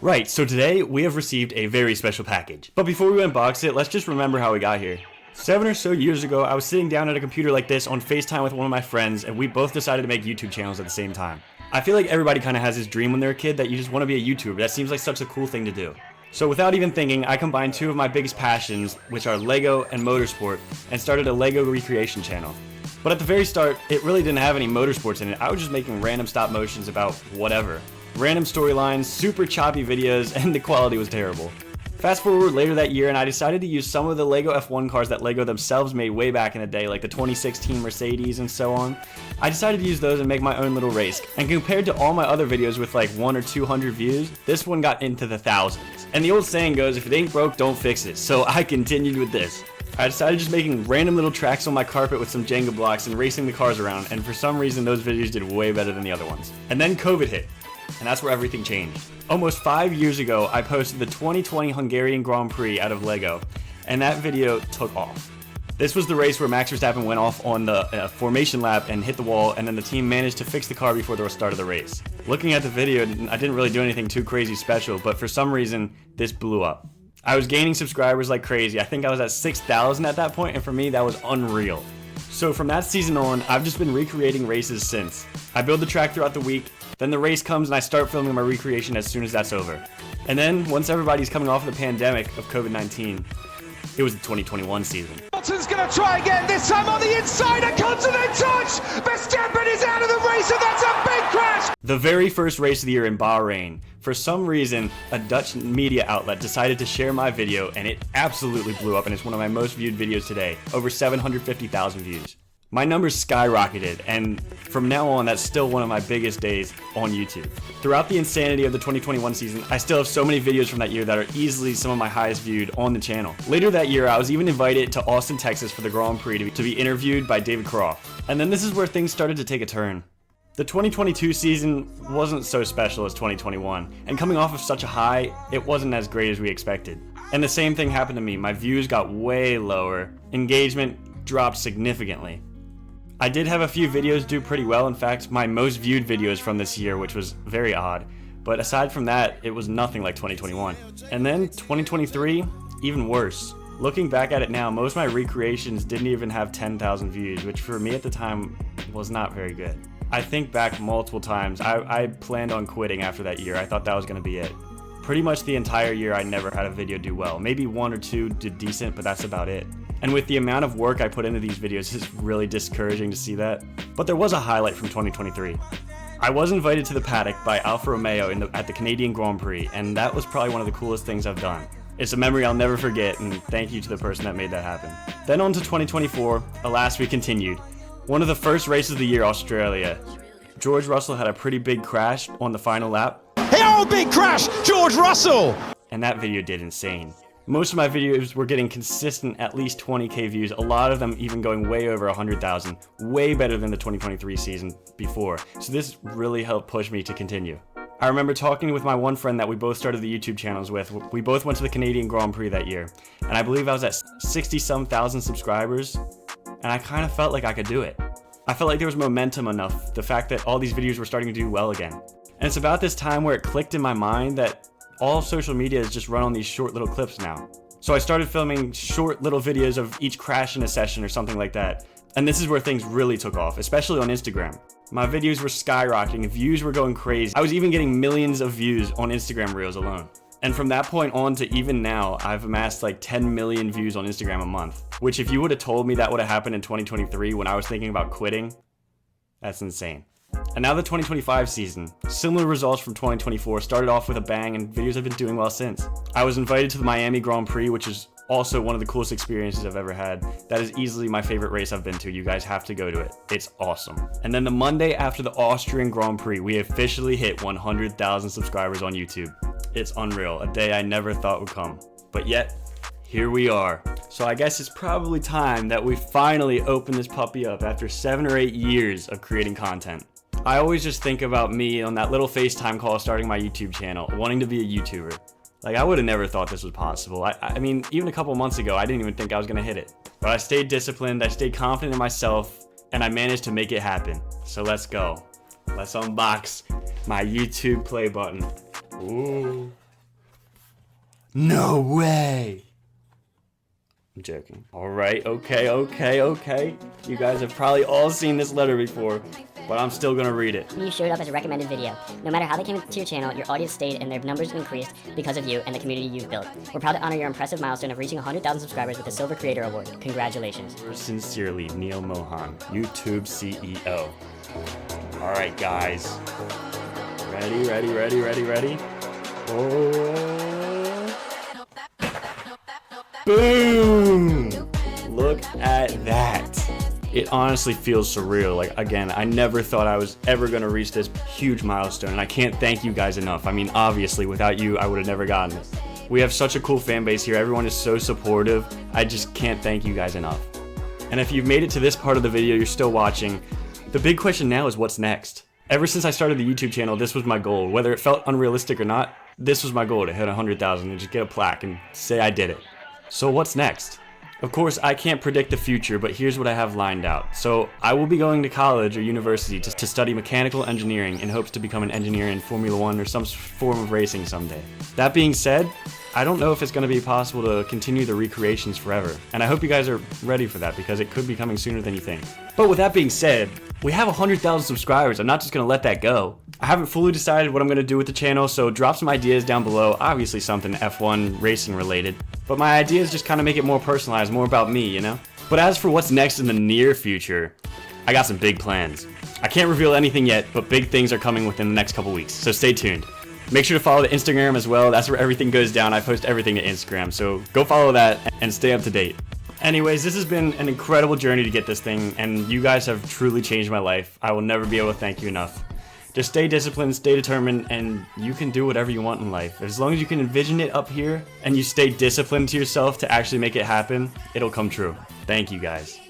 Right, so today we have received a very special package. But before we unbox it, let's just remember how we got here. 7 or so years ago, I was sitting down at a computer like this on FaceTime with one of my friends, and we both decided to make YouTube channels at the same time. I feel like everybody kind of has this dream when they're a kid that you just want to be a YouTuber. That seems like such a cool thing to do. So without even thinking, I combined two of my biggest passions, which are Lego and motorsport, and started a Lego recreation channel. But at the very start, it really didn't have any motorsports in it. I was just making random stop motions about whatever. Random storylines, super choppy videos, and the quality was terrible. Fast forward later that year, and I decided to use some of the Lego F1 cars that Lego themselves made way back in the day, like the 2016 Mercedes and so on. I decided to use those and make my own little race. And compared to all my other videos with like 100 or 200 views, this one got into the thousands. And the old saying goes, if it ain't broke, don't fix it. So I continued with this. I decided just making random little tracks on my carpet with some Jenga blocks and racing the cars around, and for some reason those videos did way better than the other ones. And then COVID hit, and that's where everything changed. Almost 5 years ago, I posted the 2020 Hungarian Grand Prix out of Lego, and that video took off. This was the race where Max Verstappen went off on the formation lap and hit the wall, and then the team managed to fix the car before the start of the race. Looking at the video, I didn't really do anything too crazy special, but for some reason, this blew up. I was gaining subscribers like crazy. I think I was at 6,000 at that point, and for me, that was unreal. So from that season on, I've just been recreating races since. I build the track throughout the week, then the race comes and I start filming my recreation as soon as that's over. And then, once everybody's coming off of the pandemic of COVID-19, it was the 2021 season. Hamilton's going to try again, this time on the inside, a continent touch! Verstappen is out of the race and that's a big crash! The very first race of the year in Bahrain. For some reason, a Dutch media outlet decided to share my video and it absolutely blew up, and it's one of my most viewed videos today. Over 750,000 views. My numbers skyrocketed, and from now on, that's still one of my biggest days on YouTube. Throughout the insanity of the 2021 season, I still have so many videos from that year that are easily some of my highest viewed on the channel. Later that year, I was even invited to Austin, Texas for the Grand Prix to be interviewed by David Croft. And then this is where things started to take a turn. The 2022 season wasn't so special as 2021, and coming off of such a high, it wasn't as great as we expected. And the same thing happened to me. My views got way lower, engagement dropped significantly. I did have a few videos do pretty well. In fact, my most viewed videos from this year, which was very odd. But aside from that, it was nothing like 2021. And then 2023, even worse. Looking back at it now, most of my recreations didn't even have 10,000 views, which for me at the time was not very good. I think back multiple times. I planned on quitting after that year. I thought that was going to be it. Pretty much the entire year I never had a video do well. Maybe one or two did decent, but that's about it. And with the amount of work I put into these videos, it's really discouraging to see that. But there was a highlight from 2023. I was invited to the paddock by Alfa Romeo at the Canadian Grand Prix, and that was probably one of the coolest things I've done. It's a memory I'll never forget, and thank you to the person that made that happen. Then on to 2024, alas we continued. One of the first races of the year, Australia. George Russell had a pretty big crash on the final lap. Oh, big crash! George Russell! And that video did insane. Most of my videos were getting consistent at least 20k views, a lot of them even going way over 100,000, way better than the 2023 season before. So this really helped push me to continue. I remember talking with my one friend that we both started the YouTube channels with. We both went to the Canadian Grand Prix that year, and I believe I was at 60-some thousand subscribers, and I kind of felt like I could do it. I felt like there was momentum enough, the fact that all these videos were starting to do well again. And it's about this time where it clicked in my mind that all social media is just run on these short little clips now. So I started filming short little videos of each crash in a session or something like that. And this is where things really took off, especially on Instagram. My videos were skyrocketing, views were going crazy. I was even getting millions of views on Instagram Reels alone. And from that point on to even now, I've amassed like 10 million views on Instagram a month. Which if you would have told me that would have happened in 2023 when I was thinking about quitting, that's insane. And now the 2025 season. Similar results from 2024, started off with a bang and videos have been doing well since. I was invited to the Miami Grand Prix, which is also one of the coolest experiences I've ever had. That is easily my favorite race I've been to. You guys have to go to it. It's awesome. And then the Monday after the Austrian Grand Prix, we officially hit 100,000 subscribers on YouTube. It's unreal, a day I never thought would come. But yet, here we are. So I guess it's probably time that we finally open this puppy up after 7 or 8 years of creating content. I always just think about me on that little FaceTime call starting my YouTube channel, wanting to be a YouTuber. Like, I would have never thought this was possible. I mean, even a couple months ago, I didn't even think I was gonna hit it. But I stayed disciplined, I stayed confident in myself, and I managed to make it happen. So let's go. Let's unbox my YouTube play button. Ooh. No way. I'm joking. Alright, okay. You guys have probably all seen this letter before, but I'm still gonna read it. You showed up as a recommended video. No matter how they came to your channel, your audience stayed and their numbers increased because of you and the community you've built. We're proud to honor your impressive milestone of reaching 100,000 subscribers with the Silver Creator Award. Congratulations. Sincerely, Neil Mohan, YouTube CEO. Alright, guys. Ready? Oh. Boom! Look at that. It honestly feels surreal. Like, again, I never thought I was ever gonna reach this huge milestone, and I can't thank you guys enough. I mean, obviously, without you, I would have never gotten it. We have such a cool fan base here. Everyone is so supportive. I just can't thank you guys enough. And if you've made it to this part of the video, you're still watching, the big question now is what's next? Ever since I started the YouTube channel, this was my goal. Whether it felt unrealistic or not, this was my goal, to hit 100,000 and just get a plaque and say I did it. So what's next? Of course, I can't predict the future, but here's what I have lined out. So I will be going to college or university to study mechanical engineering in hopes to become an engineer in Formula One or some form of racing someday. That being said, I don't know if it's going to be possible to continue the recreations forever, and I hope you guys are ready for that because it could be coming sooner than you think. But with that being said, we have 100,000 subscribers. I'm not just going to let that go. I haven't fully decided what I'm going to do with the channel, so drop some ideas down below. Obviously something F1 racing related, but my ideas just kind of make it more personalized, more about me, you know? But as for what's next in the near future, I got some big plans. I can't reveal anything yet, but big things are coming within the next couple weeks, so stay tuned. Make sure to follow the Instagram as well. That's where everything goes down. I post everything to Instagram, so go follow that and stay up to date. Anyways, this has been an incredible journey to get this thing, and you guys have truly changed my life. I will never be able to thank you enough. Just stay disciplined, stay determined, and you can do whatever you want in life. As long as you can envision it up here, and you stay disciplined to yourself to actually make it happen, it'll come true. Thank you guys.